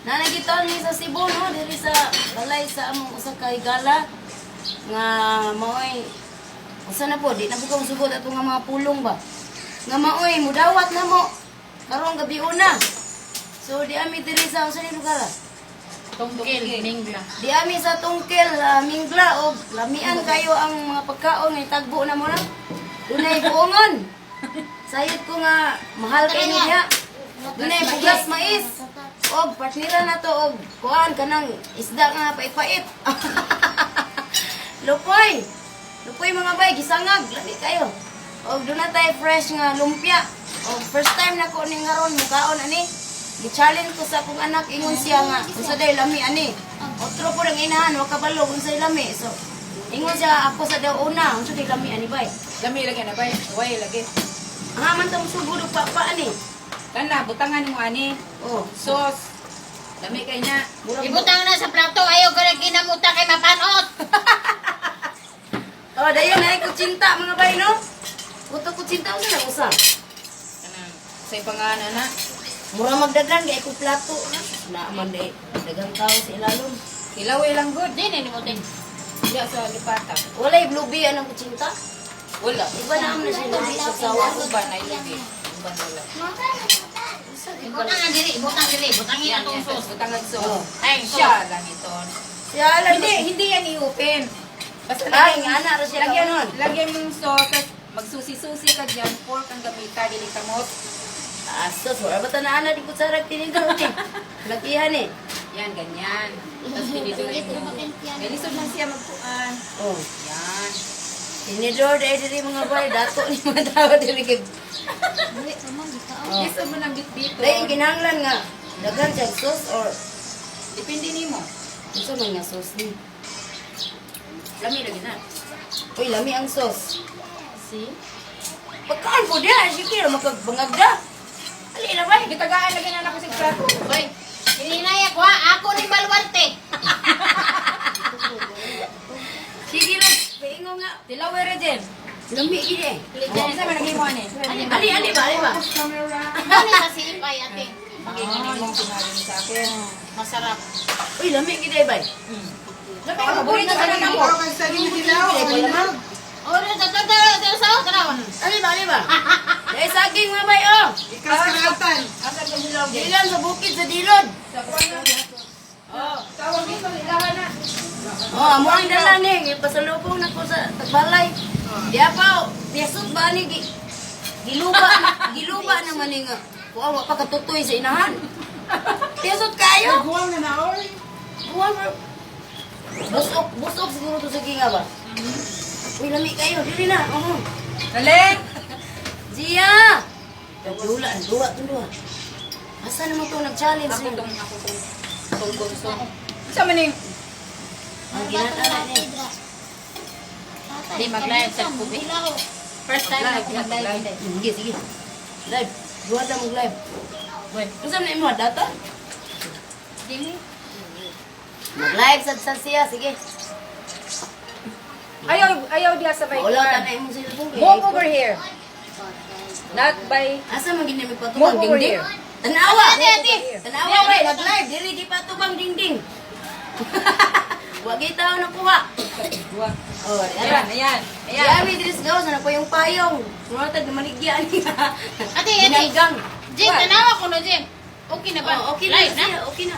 Nanagitaon ni sa Cebu, no? Diri sa balay sa among usa ka higala nga maoy usa na po di na po kang sugod ato nga mga pulong ba. Nga maoy mudawat na mo karong gabi una. So di ami diri sa usa ni lugar. Tungkil, Mingla. Di ami sa Tungkil, Mingla o lamian kayo ang mga pagkaon nga tagbo na mo na. Dunay buongon. Sayod ko nga mahal kay ni diha. Dunay bugas mais. Og partnera na to og kuan kanang isda nga pait-pait. Lupoy. Lupoy mga bay gisangag lami kayo. Og dunay tay fresh nga lumpia. Og first time na ko ning karon mukaon ani. Gi-challenge ko sa akong anak ingon siya nga unsa day lami ani. Otro po ang inahan wa kabalo unsa lami. So ingon siya ako sa daw una unsa day lami ani bay. Lami lagi na ba? Way lagi. Haman tong sugod og papa ani. Kana, butangan mo ani. Oh, Sos. Lami kay niya. Ibutang na sa plato, ayaw ka rin kinamuta kay mapanot. oh dayon ay kutsinta mga bay no. Buto kutsinta unsa na usa. Kana, say pangana na. Mura magdagan kay ko plato na man day dagang tao sa ilalom. Ilaway lang good. Di, ni mo din. Diya sa lipata. Walay blueberry anong kutsinta. Wala. Iba na na siya labi sa sawa. Uban na ilubi. Uban wala. Ibutang na diri, ibutang diri, ibutang Yan, itong yan. sos. Butangan Oh. sos. Ay, Siya lang ito. Siya lang Hindi yan i-open. Basta Ay, nga na ra siya lagyan, kanon. lagyan mong sauce, tas magsusi-susi ka dyan, pork ang gamita, dili kamot. Asos, wala ba tanaan na di ko sarag tinidor ni. Lakihan eh. Yan, ganyan. Tapos pinidurin mo. Galisod lang siya magpuan. Oh, Yan. tinidor dahil diri mga bay dato ni mga tao diri kay. Oh. Galisod mo ng bit-bito. Dahil kinahanglan nga daghan siya sauce or Depende ni mo. unsa man nga sauce ni. Lami lagi na. Uy, lami ang sauce. See? Pagkaan po diya, sige makagbangagda. Ali na bay. Gitagaan lagi na ako sa plato. Hoy, hininaya ko ha, ako ni Balwarte. Sige lang, paingo nga. Tilaway ra dyan. Lami gini. Diyan isa man naging mo ani. Ali ba? Ano sa sipay ate? Yung sinabi sa akin. Masarap. Uy, lami gini bay. Lami ka, paborito ka na mo. Ora, tata, sa tara. Ali ba? Dahil saging mga bay, oh. Asan ka dilaw dyan? Dilan sa bukid sa dilod. Sa kuwan na. Oh, tawag dito, ilawan na. Oh, amo ang dala ni, pasalubong na ko sa tagbalay. Di pa, piyasot ba ni giluba naman ni nga. Kuha wa pa katutoy sa inahan. Piyasot kayo. Buwang na oy. Buwang. Busok siguro to sa ginga ba? Uy, lami kayo, dili na. Dali! Zia! Dula, dua. Asa naman to nag-challenge Ako niya? tong gusto. Sa maning. Ang ginatara niya. Di mag-live sa kubi. First time mag-live. Sige. Live. Dua na mag-live. Wait, kung saan na imo data? Dili. Mag-live sa siya, sige. Ayaw diya sa Wala ka na imo sila po. Move over here. Not by... Asa man ginamit pa Move tubang over dingding? here. Tanawa! Ate. Tanawa ba? Mag-live. Dili di pa tubang dingding. Wag itaw na kuha. Dua. Oh, Ayan, ayan. Ayan. Yami, Dris Gawas, na po yung payong. Sumatag na maligyan niya. Ate. Ginanggang. Jim, tanawa ko no, Jim. Okay na ba? Oh, okay na. Live na? Siya, okay na.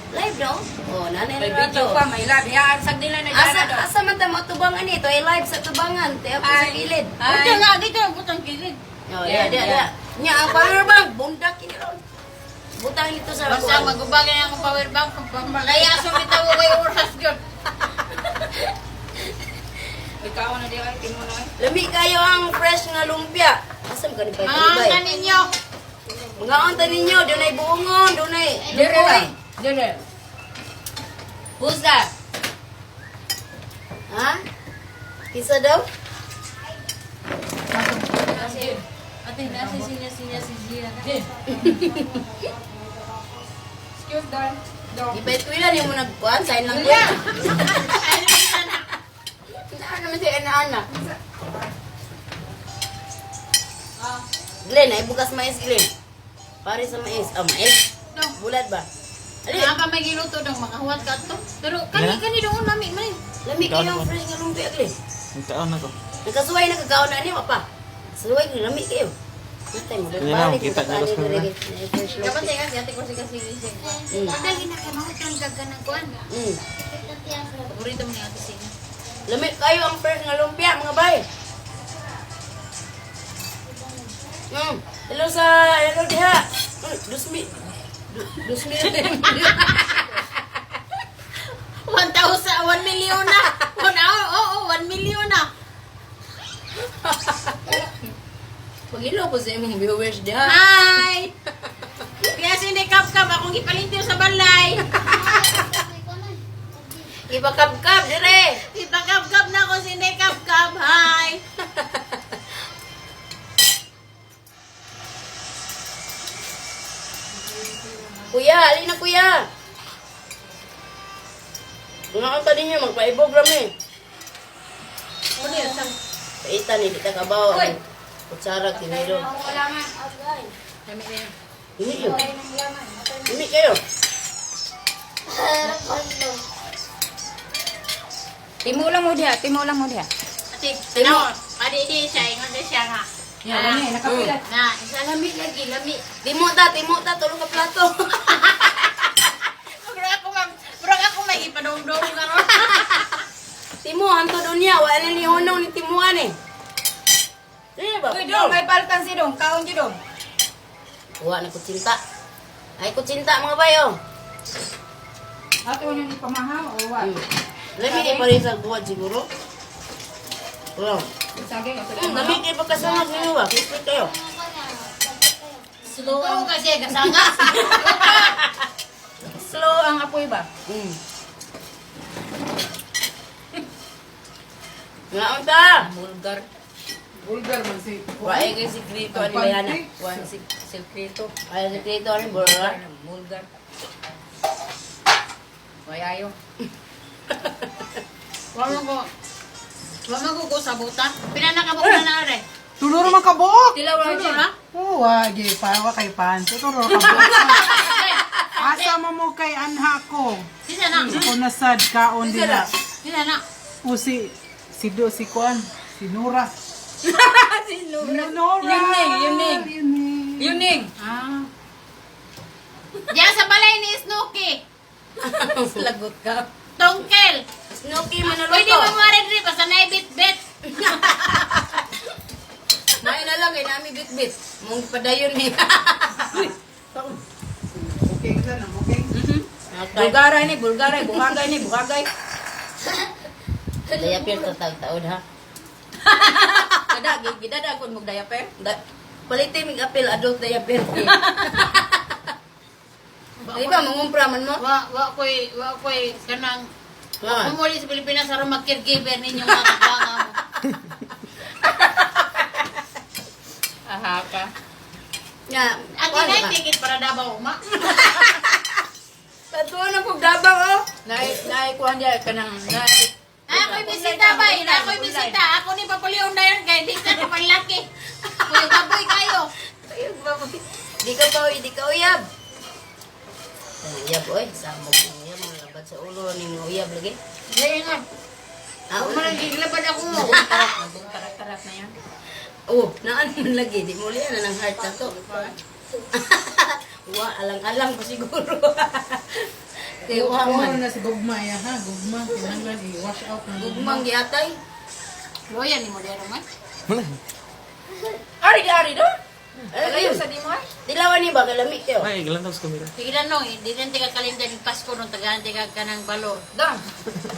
Live no? Oh, nanay May na video to. pa, may live. Yan, sag nila na dyan na Asa man ta mo tubangan ito? Ay live sa tubangan. Tayo po sa Ay. kilid. Dito nga, dito. Butang kilid. Oh, Yan, yan. Nya, ang power bank. Bundak ini ron. Butang ito sa Basta buwan. magubagay akong power bank. Malayaso kita ko kay oras yun. Ikaw na di ay, timo na ay. Lami kayo ang fresh nga lumpia. Asam ka ni pa Mga ibay. ninyo. Mga unta ninyo, doon ay buongon, doon ay Dire lupoy. lang. Dire. Who's that? Ha? Kisa daw? Ate, nasa sinya si Gia. Excuse Dan. Dog. Ipetwila niyo mo nagkuhan, sign lang ko. Yeah. Ano naman si Ana-Ana? Glenn, ay bukas mais, Glenn. Pare sa mais. Ah, mais? No. Bulat ba? Ali, Nga pa may giluto ng makahuwat ka to. Pero kani doon mami man. lami kayo ang fresh nga lumpia gali. Ang taon na ko. Nagkasuway na kagaon na niya, pa. Suway, lami kayo. Natay mo, Kaya na, balik kita mo niyo sa sa kanil, mga. fresh Dapat lumpia. nga si ate ko kasi gising. Dali na kay mahot ng gaganang kuan. Paborito mo ni ate Sing. Lami kayo ang fresh nga lumpia, mga bay. Hello hello diha. Dusmi. Dusmi. 1,000, 1 million na. 1 million na. Pagilo ko sa imong viewers diha. Hi! Kaya sinikap-kap akong ipalintiw sa balay. Ibakab-kab dire. Ipakap-kap na ako sinikap-kap. Hi! Kuya, alin na kuya. Mga kanta ninyo, magpaibog rami. Ano yun? Paitan, hindi ka kabaw. Uy. Kutsara, kinilo. Wala man. Dami na yun. Hindi yun. Hindi kayo. Timo lang mo diha, timo lang mo diha. Ate, tinaw. Padi-di siya. Ingon na siya nga. Ya, lami nakapilat. Na, isa lami lagi, lami. Timo ta, tulong ka plato. Murag ako may ipadong-dong karon. Timo, hanto doon niya. Wala na lihonong ni Timuan eh. Sige ba? Uy, dong, may paltan si dong, kaon di dong. Wala na kutsinta. Ay, kutsinta mga bayo. Ato niyo ni pamahaw o what? Lami ni pa rin sa buwan siguro. Wow. Saging ato. Lami kayo pagkasunod ninyo ba? Kispit kayo. Slow ako kasi kasanga. Slow ang apoy ba? Ngaon ta. Bulgar. Vulgar man si Wala kayo sikrito. Ano ba yan? Juan Silkrito. Ay, sikrito. Ano ba? Bulgar. Wayayo. Wala ko sa buta. Pinanakabok na na rin. Tuluro man kabok. Tilaw lang siya. Oh, wagi pa wa kay pan. Tuluro kabok. Asa mo kay anha ko. Sisa na. Ko nasad kaon dila. Sisa na. O si kuan, si Nura. Si Nura. Nora. Yuning. Yuning. Ah. Diyan sa balay ni Snooki. Lagot ka. Tongkel. Snooki, manuluto. Pwede mo maridri basta na bit-bit. May na lang, kay nami bit-bit. Mong padayon eh. Okay ka na, okay. Bulgaray ni, buhagay ni, buhagay. Dayapir tatag-taod ha. Gidada kun mo diaper. Palite mig apel adult dayapir. Di ba mangumpra man mo? Wa koy kanang Ah. umuli sa Pilipinas aron mag-caregiver ninyo mga kabanga mo. Aha ka. Nga, Ang inay ticket para Davao ma. Tatuan na pag dabang oh. Nay kuan dia kanang nay. Ako'y bisita ba? Ako'y bisita. Ako ni Papulion na yan kay di ka panlaki. Kuya baboy kayo. Ayun, baboy. Di ka uyab. Uyab, oy. Sabog ng uyab. Mga labad sa ulo ni mga uyab lagi. Dahil nga. Ah, Ako man giglabad ako mo. Nagong tarak-tarak na yan. oh, naan man lagi. Di mo liyan na ng heart na to. Wa, alang-alang pa siguro. Kaya Oo, man. na si Gugma ya ha, Gugma kinahanglan i-wash out na Gugmang giatay. Loyan ni mo diyan naman. Ari do. Ay, Alayo sa di mo ay. dilawan ni ba? Kalami kayo. Ay, galang tapos kamera. Tigilan no, hindi rin tiga kalendan ng Pasko nung tagaan tiga ka ng balor. Dong.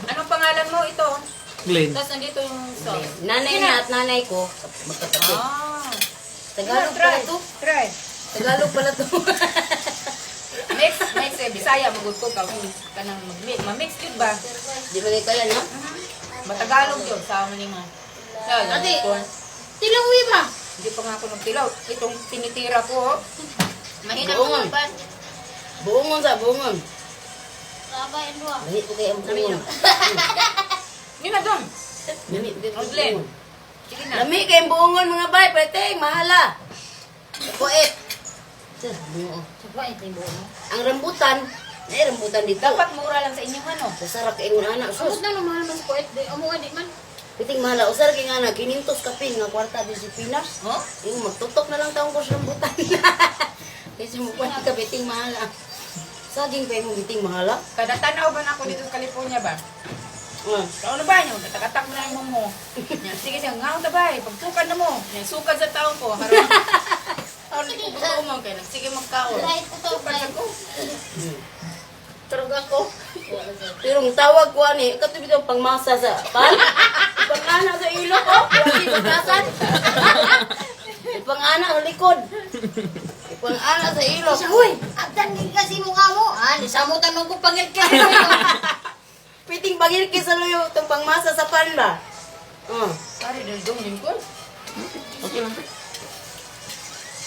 Anong pangalan mo ito? Glenn. Tapos nandito yung sauce. Nanay na at nanay ko, magkatabi. Ah. Tagalog Try. pala to. Try. Tagalog pala to. Mix Bisaya magud ko ka kanang mag-mix. Ma-mix jud ba? Di ba kayo kaya, no? Matagalog yun sa amin nga. Ate, tilawi ba? Hindi pa nga ako nagtilaw. Itong tinitira ko, oh. Mahina Buongon. mo ba? Buongon sa buongon. Sabay and ruwa. Dali ko kayo ang buongon. Yun na doon. Dali ko kayo ang Glenn. buongon. Sige na. Lami kayong buongon mga bay, pweteng, mahala. Kuit. Bungo. Sabay ito yung buo mo. Ang rambutan, Nay rambutan dito. Dapat mura lang sa inyo ano. Usara kay ingon anak Amot sus. na lumahan man sa kuwet. Amo di man. Piting mahala usara kay anak 500 kapin nga kwarta di si Pinas. Oh? Ingon magtutok na lang taong ko sa rambutan. Kasi mo pa ka biting mahala. Saging pa mo biting mahala. Kada tanaw ba na ako dito sa California ba? Tao na ba nyo? Natakatak mo na yung mong mo. Yan, sige siya, ngaw na ba eh. Pagsukan na mo. Yan, sukad sa taon ko. Haron. Haron, hindi ko ba umang kayo. Sige magkaon. Right to Sukad ako. Tarog ako. Pero ang tawag ko ani, katubi daw pangmasa sa pan. Pangana sa ilo ko, wali pagkasan. Pangana sa likod. Pangana sa ilo. Uy, agdan din kasi mukha mo. Ah, nisamutan mo ko pangil ka. Piting bagil kay sa luyo itong pangmasa sa pan ba? Pare, daldong lingkod. Okay lang.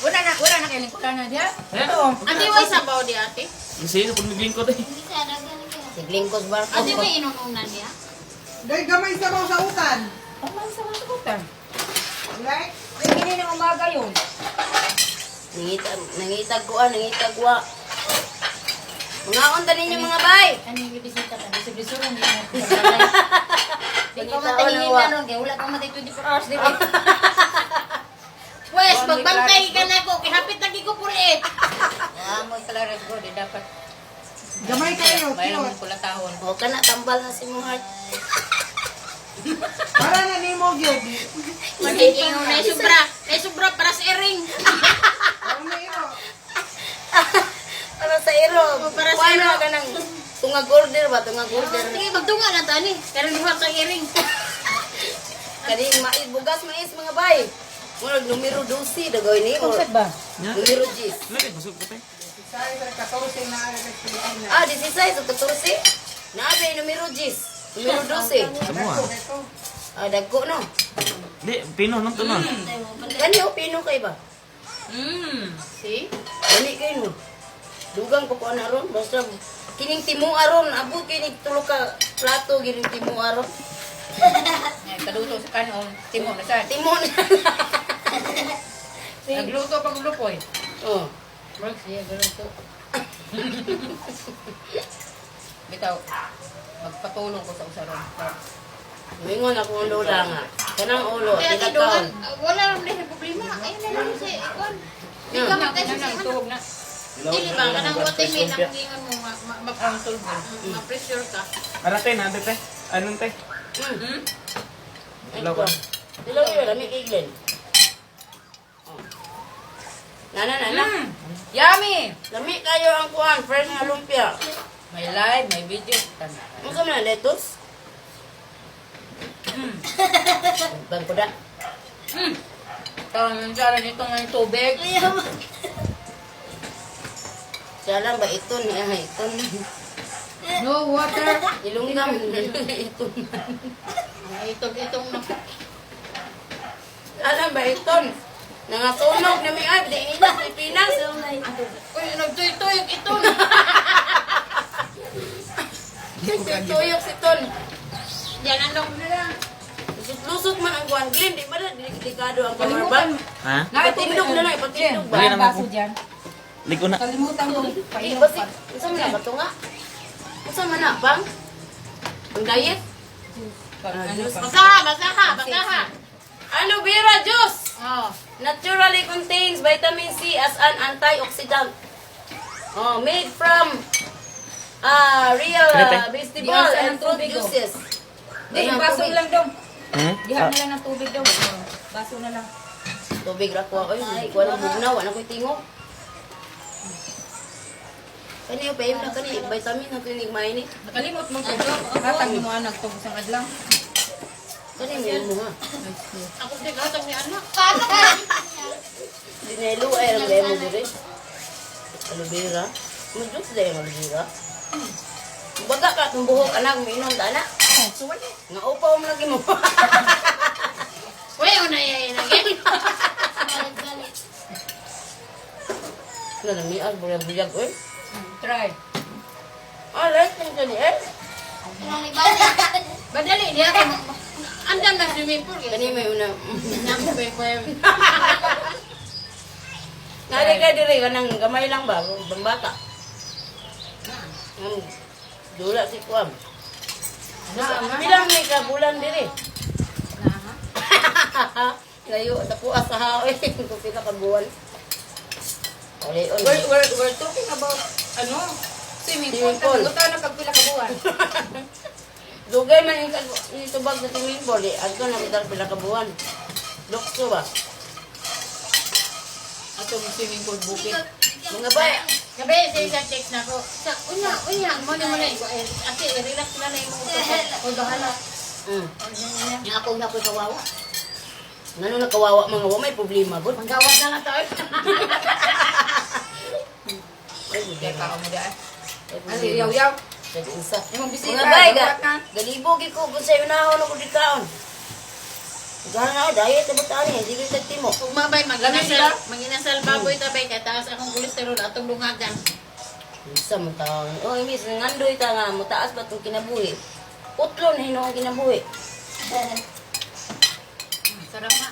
Wala na kayo lingkod na diya. Ito. Ate, way sabaw di ate. Kasi ito pag naglingkod eh. Siglingkos barko. Ate, may inununan niya. Day, gamay sa mga sautan. Ang mga sa mga sagutan. Like, Hindi na umaga yun. Nangitag ko nangitag wa. Mga onta ninyo mga bay. Ano yung bibisita ka? Bisibisuran din mo. Di Pangitaon ko matahingin na wa. na nun. Kaya wala kang matay 24 hours din. Wes, magbantay ka na ko. Kinapit lagi ko por it. Mo kalares ko, di dapat. gamay kayo, Mayroon cute. mo kula tahon. O kana tambal na si mo heart. Para na ni mo, yun. Magiging na sobra. Na sobra para sa ering. Ano na yun? Ano sa iro? Para sa Kuha iro. na ka ng tungag order ba? Tungag order. Sige, magdunga na tani. Pero di sa ering. Kani mais bugas mais mga bay. Murag numero 12 dagoy ni. ba? Numero 10. Lagi, busog ko tayo. Sorry, pero 14 na nagpiliin na. Ah, 16 o 14. Naabe numero 10. Numero 12. Semua. Ito. Ah, dagko no. Di, pino nang tunon. Kani o pino kay ba? See? Kani kay no. Dugang ko ana ron basta kining timu aron abot kining tulo ka plato kining timu aron. Kaduto sa kanon. Timo na sa. Timu na. Nagluto pag lupoy. Oh. Mark, siya galuto. Bitaw, magpatulong ko sa usaron. Mingon ako ang lola nga. Kanang ulo, Kaya ate doon, tinakaon. wala lang din problema. Ayun na lang si Ikon. Di ka matay sa ano. Tuhog na. Dili ba? Kanang wating may nakingan mo. Ang tulbon. Ma-pressure ka. Arate na, ate. Anong te? Ilaw ka. Dilaw yun, lami kay Glenn. Oh. Nana. Yummy! Lami kayo ang kuhan, fresh nga lumpia. May live, may video. Ano sa mga lettuce? Bang ko da. Tawag ng tsara nito ng tubig. Siya lang ba iton? Iton. No water. Ilunggam. Iton. Itong na. Alam ba iton? Nangasunog na may ay, di nila sa Pinas. Uy, nagtuyok ito. Tuyok si Ton. Yan anong nila. Lusot man ang kuhan. Glenn, di ba na delikado ang pamarbang? Ha? Ipatindog na lang, ipatindog ba? Dali naman Baso ko. dyan. Ligo na. Kalimutan ko. Eh, basi, isa man na ba ito nga? Isa man na, bang? Ang diet? Basaha. Aloe vera juice! Oh. Naturally contains vitamin C as an antioxidant. Oh, made from real vegetable Diyan, and ng fruit tubig, oh. juices. Di, baso lang daw. Hmm? Dihan na lang ng tubig daw. Baso na lang. Tubig ra ko ako, hindi ko alam bugnaw, ano ko'y tingog. Kani yung paim na kani, vitamin na tinig mainit. Nakalimot mo ko. Hatang mo anak to isang adlaw. Kani mo nga. Ako di gatang ni anak. Dinelo ay ang gaya mo dire. Aloe vera. Mo juice dahil ang aloe vera. Baga ka itong buhok anak, umiinom ta anak. Nga upaw mo lagi mo. Uy, unay lagi. Nalamiag, buyag-buyag, oy. Try. Ah, right, yung kani eh. Badali niya ako. Andam na swimming pool. Kani may una. Nyampe ko. Nari ka dire, kanang gamay lang ba? Bambata. Dula si Kuam. Bilang may kabulan diri. Layo, naku asahaw eh. Kung pinakabuwan. We're talking about, swimming pool. Utaw na pagpila ka buwan. Dugay man yung tubag sa swimming pool. Ato na bitar pila kabuwan. Lukso ba? Atong swimming pool bukid. Mga bay. Gabi, sa text na ko. Sa, unya, mo na. Ate, relax na na yung mga o bahala. Yung ako na ko'y kawawa. Ngano na kawawa mga wa may problema bud. Manggawa na lang tayo. Kaya ka mo daan. Ano, yaw-yaw. Isa. Yung bisita, Mga bay luwat ga. na. Galibog ko sa unahon ako dikaon. Gana na diet ta butani, sige sa timo. Kung mabay, manginasal baboy tabay kay taas akong kolesterol atong lungagan. Isa man taon. Oh, imis ngandoy ta nga mo taas ba tong kinabuhi. Utlo na hinong kinabuhi. Sarap nga.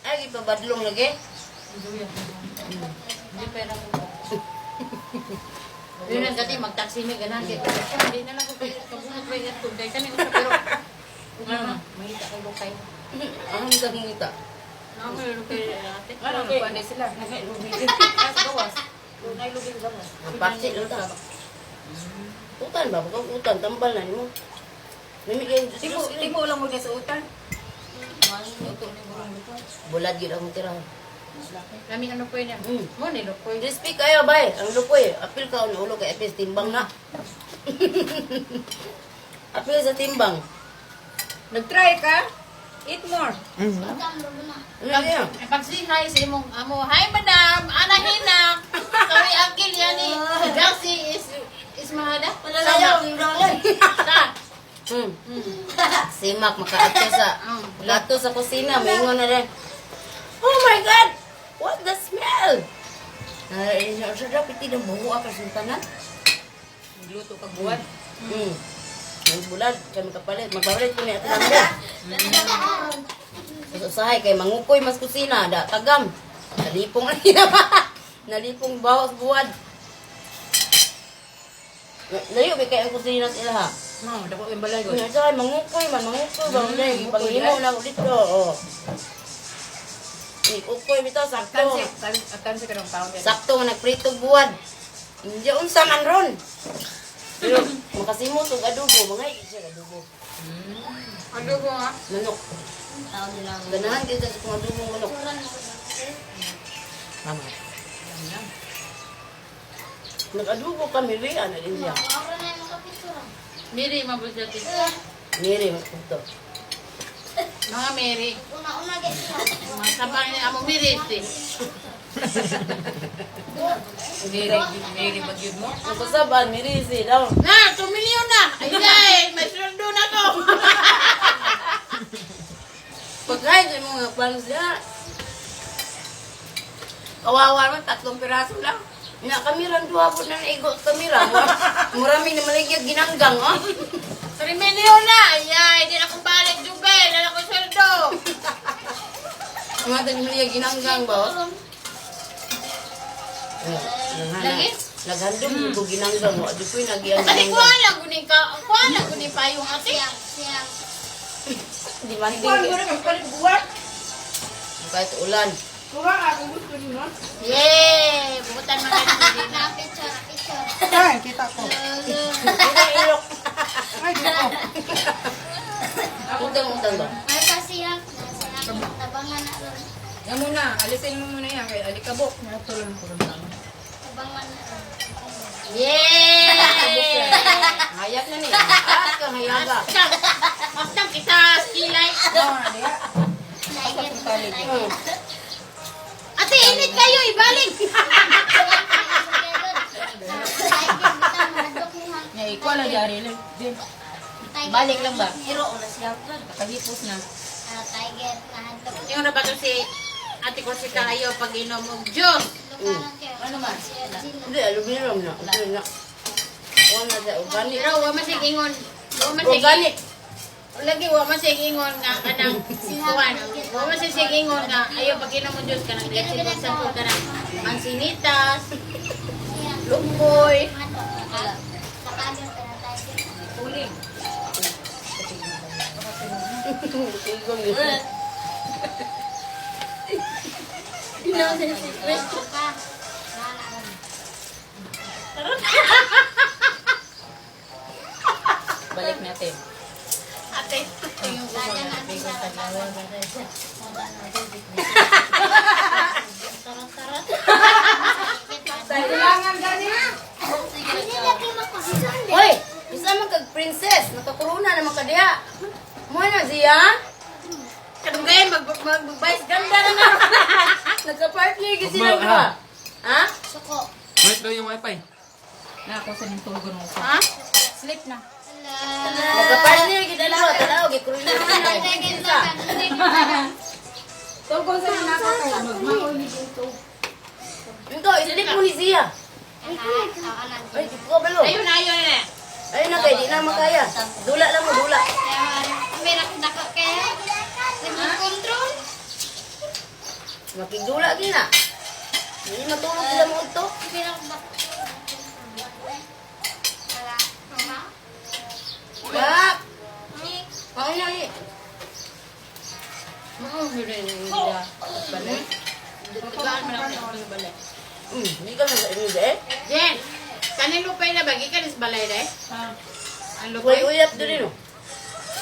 Ay gipabadlong lagi. Hindi pera mo. Yun ang gati, mag-taxi may ganan. Hindi na lang ko kabunot ba yan. Kaya kami ko sa pero. Mahita kayo kayo. Ang gamita. Mayroon kayo ate. Ano, nagpande sila. As gawas. Nailugin gawas. Ang paksi lang ta. Utan ba? Bakang utan, tambal na nimo. Mimigay Timo lang mo sa utan. bulad gid ang tirahan. Kami ano po yun. Mo nilo po yun. Crispy kayo bay. Ang lupoy, apil ka ulo kay apil timbang na. Apil sa timbang. Nag-try ka? Eat more. Ano yan? Pagsihay sa imong amo. Hi madam, anahinak. Sorry uncle yan eh. Galaxy is mahada. Sa. Simak makaatyo sa lato sa kusina, maingon na rin. Oh my God! What the smell? Sarap iti ng buho ka sultanan. Nagluto ka buwan. Ang bulad, kaya magkapalit. Magpapalit ko niya ito lang. Usahay kay mangukoy mas kusina, da tagam. Nalipong na yun. Nalipong bawas buwad. Layo may kaya ang kusina sila ha. No, dapat yung balay ko. Usahay, mangukoy man, mangukoy ba? Pangimo na ako dito. Oh. Ukoy bitaw, sakto. Atansi ka ng taon. Sakto nga nagpritog buwad. Hindi unsa man ron. Pero makasimot og adobo, mga siya adobo. Adobo nga. Manok. Ganahan din sa kung adobo manok. Mama. Nag-adobo kami rin, ano din siya. Miri, mabulati. Miri, magpunto. Mga Mary. Mga sabang ni amo Miri. Mary bagyod mo. Nagpasaban, Miri si daw. Na, 2 million na. Ay, may sundo na ko. Pagkain sa mga plans niya. Kawawa naman, 3 piraso lang. Na kamiran duha po na naigo sa kamera. Maraming na maligyan ginanggang, oh. 3 million na. Ay, hindi na akong balik Dubai. Dala ko sweldo. Mga tag maligyan ginanggang ba, oh. Lagi? Naghandom ko ginanggang mo. Adi ko'y nagyan Kasi ginanggang. kuha lang kunin pa yung ate. Di man Kuhan din. mo na magpalit buwan. Kahit ulan. Kuha ako gusto nyo. Yay! Bukutan mo kayo sa dina. Ay, kita ko. Ito ilok. Ay, dito. Utang-utang ba? Yan muna, alisin mo muna yan kay alikabok. Yay! Hayat na ni. At kang hayaga. Bastang kita kilay. Ate, init kayo, ibalik. Ya, ikaw lang yari lang. Balik lang ba? Kahipos na. Yung na ba ito si Ate Corsita ayaw pag inom og juice? Ano man? Hindi, aluminum na. Okay na. Wala sa organic. Pero wa man sig ingon. Wa man sig Organic. lagi wa man sig ingon nga kanang kuan. Wa man sig ingon nga ayaw pag inom og juice kanang dili sig sa kanang mansinitas, lumboy. Tigong yun. Balik natin. Ate, ito yung Kailangan gani. Hoy! Bisa man kag princess. Nakakuruna naman ka diha. Mo na siya? Kadunggayan, mag-vice ganda na na. Nagka-party kasi Huwag sila mo, ba? Ha? Wait daw yung wifi. Na ako sa nintulog ng usa. Ha? Sleep na. Nagka-party lagi dalawa. Tanaw, gikuruna naman na. Isa. Tungkol sa nakakay, magmahol ni dito. Ito, isilip mo ni Zia. Ay, di ko balo. Ayun na, ayun na. Ayun na kayo, di na makaya. Dula lang mo, dula. Makigdula gina. Hindi matulog sila mo ito. Wap! Paano na eh? Tugaan mo lang yung balay. Hindi ka nag-inig eh. Jen, kanin lupay na ba? Gikan is balay na eh? Ang Uy, lupay? uyap doon rin oh.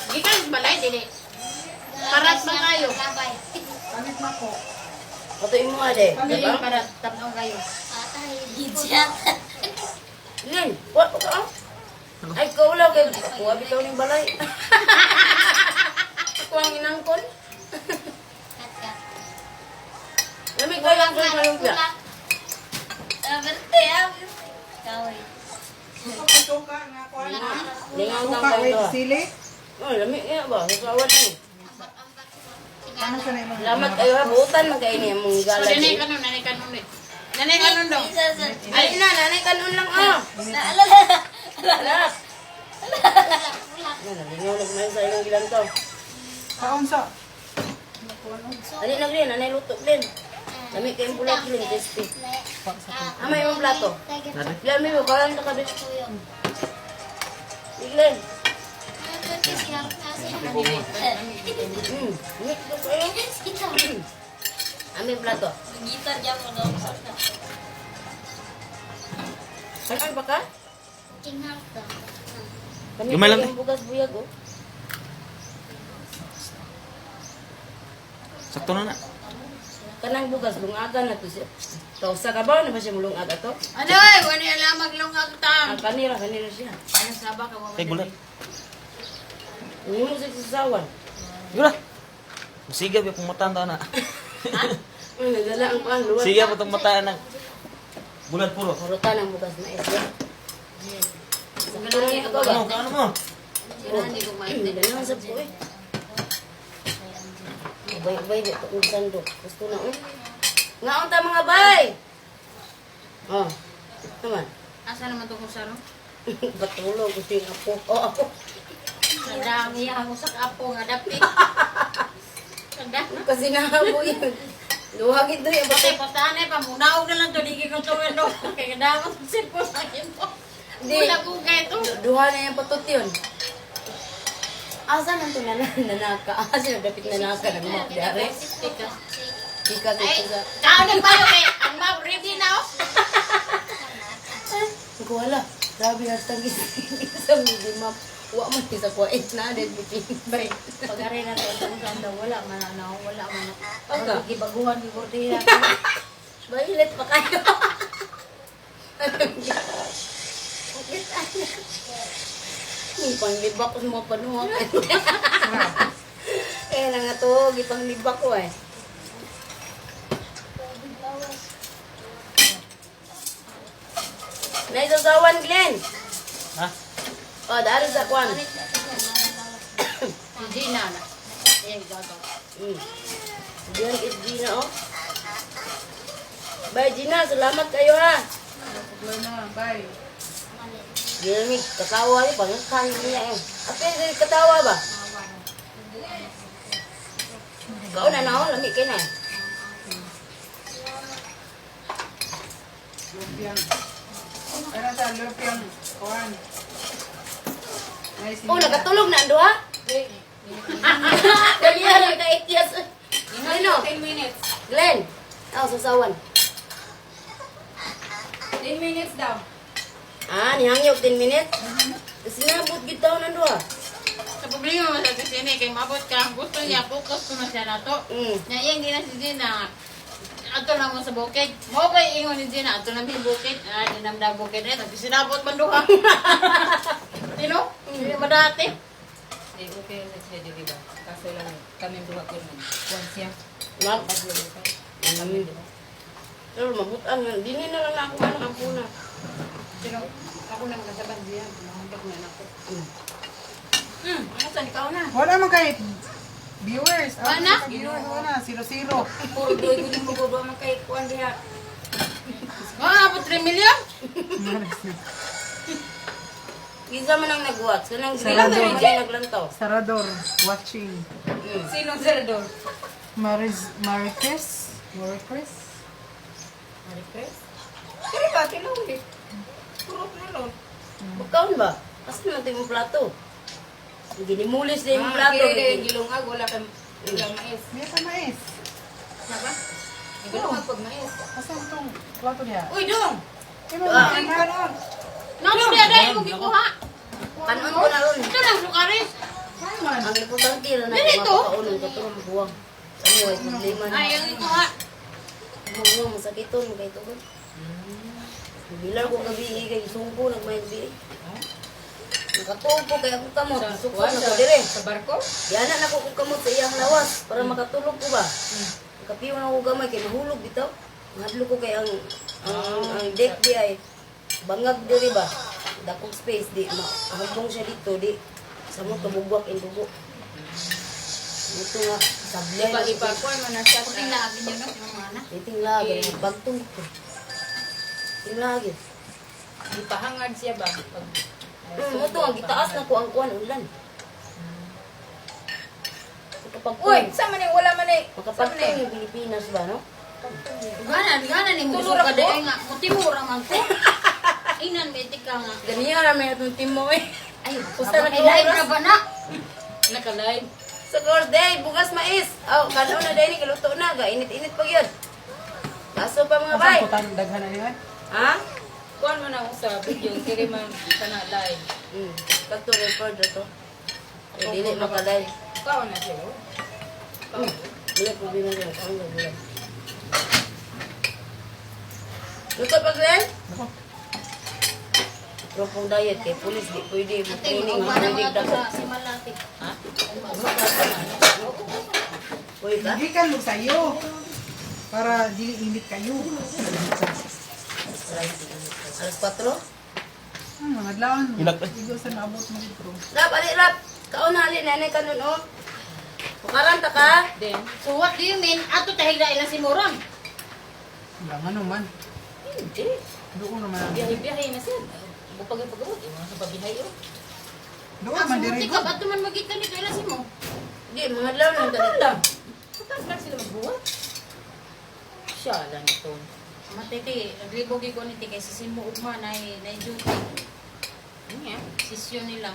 Gikan is balay, dili. Parat ba kayo? Kamit na ko. Patuin mo nga de. Dili, Diba? parat. Tapong kayo. Lin, what ka ah? Ay, kaulaw kayo. Kuha bitaw ng balay. Ako ang inangkon. Lamig ba lang kayo malumpia? Suka nga ko. Lingaw Suka, kang kayo wait, to ah. sili. Oh, lamig nga ba? Nasawad mo. Ano sa nila? Salamat kayo ha. Buutan man kayo niya mong So, galag. nanay kanon, nanay kanon eh. Nanay kanon daw. Ay na, nanay kanon lang ah. Anak. Nalingaw na kumain sa ilang gilan to. Kaon sa. Dali na Glenn, nanay luto Glenn. Lamig kayong bulak Glenn, crispy. Amay yung plato. Glenn, may mo, parang nakabit. Glenn. Lamig ko kayo. Amay plato. Saan ba ka? Kami Gamay lang, yung bugas buyag oh. Sakto na na. Kanang bugas, lungaga na to siya. Tausa ka ba? Ano ba siya mulungaga to? Ano eh, wani alam maglungag tam. Ang kanira siya. Ano saba ka Kay gulat. Hindi mo siya sasawan. Yura. Sige, ba pumatan na. Nagdala ang pang luwan. Sige, pa itong mataan ng bulan puro. Karutan ang bugas na isya. Ganun ako ba? Ano mo? Ganun hindi ko maintindihan. Hindi na sa po eh. Bay, dito kung sandok. Gusto na oh. Ngaon ta mga bay! Oh, naman. Asa naman to kung saro? Batulog, gusto yung apo. Oh, apo. Nadami ako sa kapo nga dapit. Kada? Kasi nahabo yun. Luhagit doon yung Patay bato. patanay pa, munaw na lang to, di ko to wendo. Kaya dapat sa sipon sa ito. Hindi. Wala ko kayo to. Duha na yung patot yun. Asa man ito nanaka? Asa yung dapit nanaka ng mga dare? Tika. Ika Ay, dito sa... kaon pa yun eh. Ang map ready na oh. Ko wala. Grabe hashtag isang map. Wa man sa kuwait na din bitin. Bay, pag-ari na to, kung saan daw, wala man na, wala man na. Pagka? Pag gibaguhan, gibordera. Bailit pa kayo. Yung panglibak ko sa mga panuha. Kaya na nga to, gipanglibak ko eh. Naisasawan, Glenn. Ha? O, dahil sa kwan. Si Gina na. Ayan, gagaw. Diyan is Gina, oh. Bye, Gina. Salamat kayo, ha. Wala na, bye. Gina, katawa niyo. Pangkain niya, eh. Ate, katawa ba? Ikaw na na, oh. Lamig kayo na, eh. Lupiang. Ano sa lupiang? Kuhan. Nice. Oh, nagatulog na, ando, ha? Dali lang ka ikyas. Ano? 10 minutes. Glenn. Sasawan. 10 minutes daw. Nihangyog 10 minutes. Kasi nabot gid taon nando Sa problema mo sa sini kay mabot ka, gusto niya focus ko na siya na to. Nya iya hindi na si Gina. Ato lang mo sa bukid. Mo ba ingon ni Gina, ato lang yung bukid. Dinamda bukid na tapos sinabot man duha. Dino? Hindi madati. Eh, okay na siya, di ba? Kaso lang, kami duha ko naman. Kuwan siya. Ma'am. Kami diba? Pero mabutan nga. Dini na lang ako ano ang puna. Pero ako nang nasaban diyan, mahambak na ako. Ano saan ikaw na? Wala man kay viewers. Wala? Viewers, wala. 0-0. Puro doy ko din mo gogo man kay kuwan diha. Abot 3 million? Isa man ang nag-watch. Kanang Sarado. green man naglantaw. Sarador, watching. Sinong senador? Maricris? Maricres? Pero ba, tinawag Puro pero. Bukawon ba? Kasi naman ito yung plato. Ginimulis na yung plato. Kaya gilungag, wala kang mais. May pa mais. Saba? Gilungag pag mais. Asan itong plato niya? Uy, dong! Ano Ah. Ay, karon. Namo dia dai mo gikuha. Kanon ko na ron. Ito lang sukaris. Simon. Ang importante na Dili natin to. mapakaunong katulong buwang. Ano ay problema na. Ay, ang gikuha. Mga masakiton, mga ito ko. Bilar ko gabi, kay sungko, nagmayag di. Nakatupo, kaya akong kamot. Sa Sukso kuwan, na ko dire. sa barko? Yan na ako kong kamot sa iyang lawas para makatulog ko ba. Kapiyon ako gamay, kay mahulog bitaw. Ngadlo ko kay ang deck di ay bangag diri ba. Dakong space di, mahubong siya dito di. Sa mo tumugwak in dugo. Ito nga, sablay. Ipa-kuwan mo na siya Kuning sa... lagi niyo no, yung mga na. Iting lagi, bagtong ko. Iting lagi. Ipahangad siya ba? Pag... Ito nga, gitaas na ko ang kuwan, ulan. Kapag Uy, sa man wala man eh. Sa man makapagtong yung Pilipinas ba, no? Gana ni mo Tulura suka ko? dai nga. Mutimura man ko. Inan medika nga. Ganiya namin itong team mo eh. Ay, Pusta na live oras. na ba na? Naka-live. Sa birthday, bukas mais. Oh, kano na dahil kaluto na, ga init-init pa yun. Kaso pa mga bay. Asan ko tayo daghan na niyan? Ha? Kuwan mo na ako sa video. Kaya man sana live. Kato record na to. Eh, dili makalay. Kuwan na siya. Wala problema dyan. Ang gagawin. Luto pa, Glenn? Ako. Propong diet kay pulis, di pwede mo Ate, training, mo na training mga to dapat. sa Simalati. Ha? Pwede ka? Gikan mo sa'yo. Para dili init kayo. Alas 4? Mga adlawan. Ilag. Igo sa naabot mo dito. Rap, ali, rap. Kaon na, ali, nanay ka nun, oh. Pukaranta ka? Then, So what do you mean? Ato tahigda ilang si Moron. Wala nga naman. hindi. Doon naman. Biyahe-biyahe na siya. Bupag-pagawag. Iwan sa pabihay yun. Doon Ah, naman sumuti diri ka, ko. ba't naman magikan nito ilang si mo? Hindi, mga adlaw lang Ano talaga. lang? Saan sila magbuhat? Siya lang ito. Matiti, naglibogi ko niti kay si Simo Ugma na duty. Ano nga? Sisyon nila.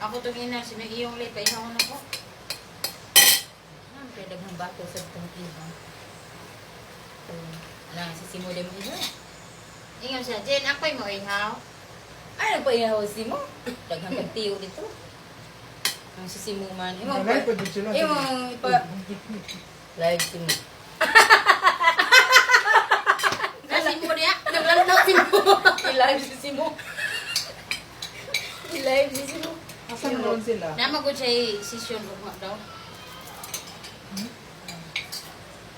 Ako itong ina, iyong late, paihawon ako. Kaya daghang bato sa itong iba. Lang, sisimuli mo iba. Ingon siya, Jen, ako'y mo ihaw. Ay, nagpaihaw si mo. Daghang kagtiyo dito. Ang sisimu man. Imo Dalay po dito sila. Imo ipa... Live si mo. Kasi mo niya, naglantaw si mo. I-live si Simo. I-live si Simo. Asan naman sila? Namagod siya sisyon Ugma daw.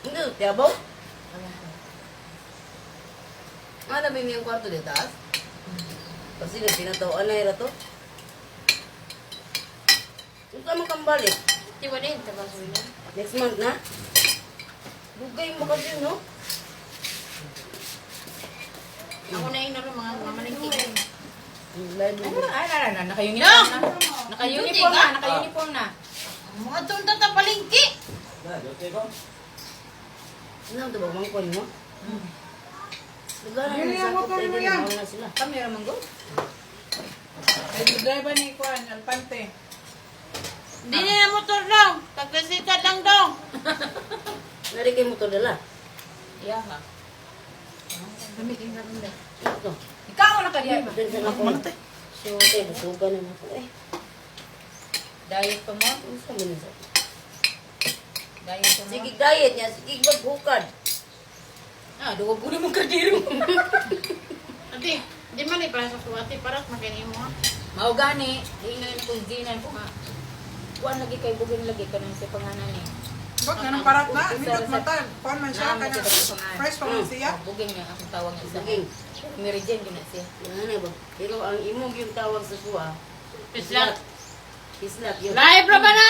Hindi, tiyabaw? Ano ba yung kwarto dito, taas? Kasi pinatawaan na ira to. Ito naman kang balik. Tiwa din, tabas mo niya. Next month na? Bugay mo kasi, no? Ako na yun, mga malingki. Live Ano mo. na? Ay, naka-uniform na. Naka-uniform na. Naka-uniform na. Mga tunta ta palingki. Ano ito ba, mangkon mo? Nagana Yun na yung sa motor mo pwede yan. na sila. Kami naman go. Ay, driver ni Kwan, Alpante. Di na motor daw. Tagkasikat lang daw. Nari kay motor dala. Yeah, ha. Gamitin ka rin daw. Ito. Ikaw na ka diya. Dali sa ako. Manatay. So, tayo busugan na ako eh. Diet pa mo? Ano sa mga sa? Diet pa mo? Sige diet niya, sige maghukad. Ah, duwa po naman kadiro. Ate, di man para sa suwati. Paras makinig mo ha. Mao gani, ingay na kung ginan ko nga. Kuan lagi kay bugin lagi kanang sa panganan ni. Bak na ng parat na. Mintot matag. Kuan man siya. Naman Kanya siya pangalan. fresh pa man siya. Bugin nga akong tawag nga sa. Buging. Mary Jane gina siya. Ano ba? Pero ang imong yung tawag sa kuha, Pislat. Kislat. Yung Live ra ba na?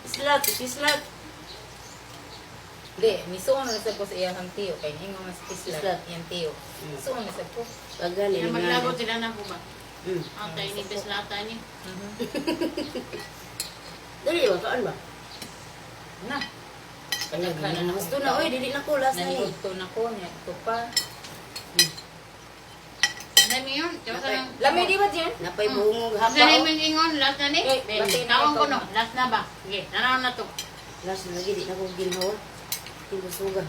kislat, kislat. Di, misuon na sa ko sa iyang tiyo kay ingon mas Islat. islat iyang tiyo. Mm. Suon na sa ko. Tagali Yan ni maglagot sila na po ba? Mm. Ang tayo ni Pislata ni. Dali ba kaan ba? Na. Kanya kana na gusto na oy dili na ko last na ni. Nanigusto na ko niya ito pa. Dami yun. Diyo sa lang. Lami di ba diyan? Napay buhungog Sa hapa. naming ingon, last na ni. Eh, last na Tawag ikaw ko no. na. Last na ba? Sige, nanaw na to. Last na lagi di na ko ginhawa. Tingo suga.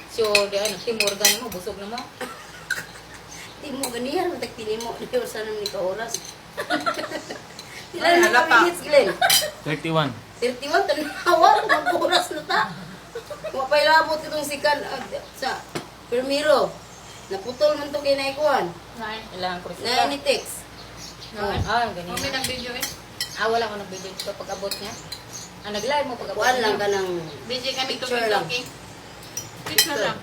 So, di ano, timorgan mo, busog na mo. Di mo ganiyan matag tinimo di usa na ni ka oras. Ay, Sila na halata. minutes Glenn. 31. 31 tanawa mag-oras na ta. Wa pay labot itong sikan sa Primero. Naputol man to kay naikuan. Nine. Ilang ko Na ni text. Nine. ganyan. Kami nag-video eh. Wala ko nag-video dito pag-abot niya. Nag-live mo pag-abot Kuan lang niya. ka ng Busy kami Picture lang. talking. Picture lang.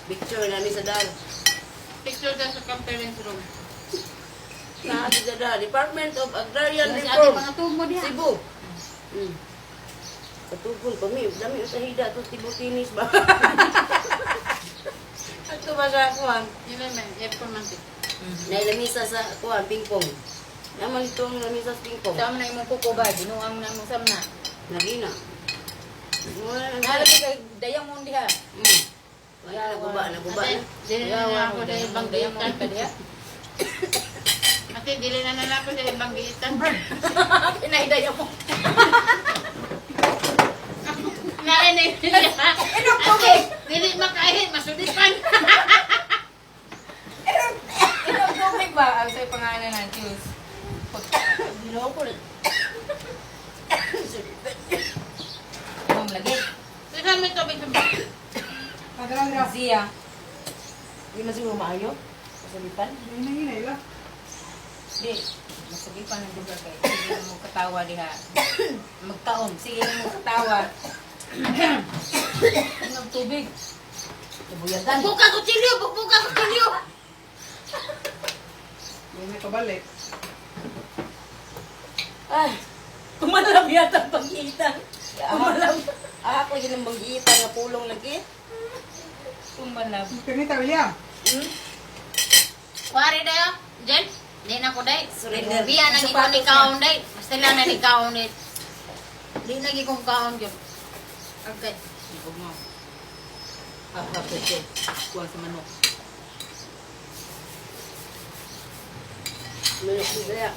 picture na ni sa dal. Picture dyan sa conference room. Sa sa dal Department of Agrarian Kasi ate Reform. mga tubo diha. Cebu. Katupon pa mi, dami sa hida to tibo-tinis ba. Ato ba sa kuan? Yun lang man. Aircon man ti. Na lamisa sa kuan pingpong. Naman itong lamisa sa pingpong. Sama na imong kuko ba, ginuang na imong samna. Nagina. Nalagi kay dayang mo diha. Wala naguba. Ate, dili na na ako dahil ibang dayang mo giitan. ka diha. Ate, dili na na ako dahil ibang giitan. Pinaidayang mo. Nain eh. Ate, dili makain. Masudipan. Ilang tubig ba ang sa pangalan ng juice? Ginawa ko. Imong lagi. Saan may tubig sa bak? Padala nila. Zia. Hindi man siguro maayo. Kasalipan. Hinay-hinay lang. Di, masagipan ng lugar kay. Sige mo katawa diha. Magtaon. Sige mo katawa. Inom tubig. Ibuyagan. Buka ko chilyo. Buka ko chilyo. Hindi may kabalik. Ay. Kumalab yata pag-iitan. Kumalam. Ako yun ang banggita nga pulong lagi. Kumalab. Pinita, William. Kuwari dayo. Jen. Di na ko day. Surrender. Biya na ikaw ni kaon day. Basta lang na ni kaon day. Di lagi kong kaon yun. Agad. Huwag mo. Pwede. Kuha sa manok. Manok si Daya.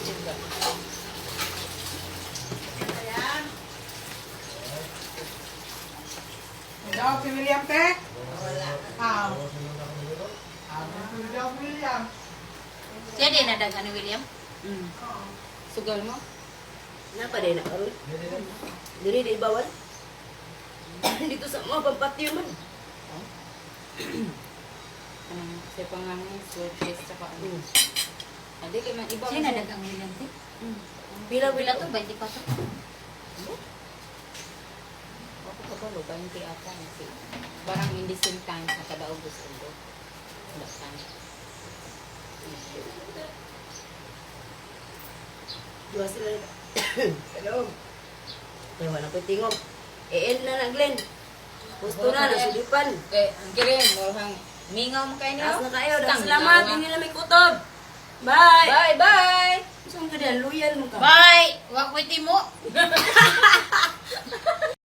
Suga. Daw si William, te? Wala. Daw si William. Siya din nadagan ni William. Sugal mo? Napa din na karon? Dili di bawal. Dito sa mga pampatyo man. Sa pangalan, surface, saka ano. Hindi kayo man iba. Siya nadagang William. Pila Wala to, 24. Ako pa ba, 20 ata. Parang in the same time, nakadaog gusto ko. That time. Dua sila. Hello. Kaya wala ko tingog. E-end na na, Glenn. Gusto na, nasulipan. Okay, ang kirin, morang mingaw mo kayo niyo. Taas na kayo. Tang, Salamat. lawa. Hindi na may kutob. Bye. Bye, bye! Saan ka dyan? Loyal mo ka. Bye! Wag mo timo.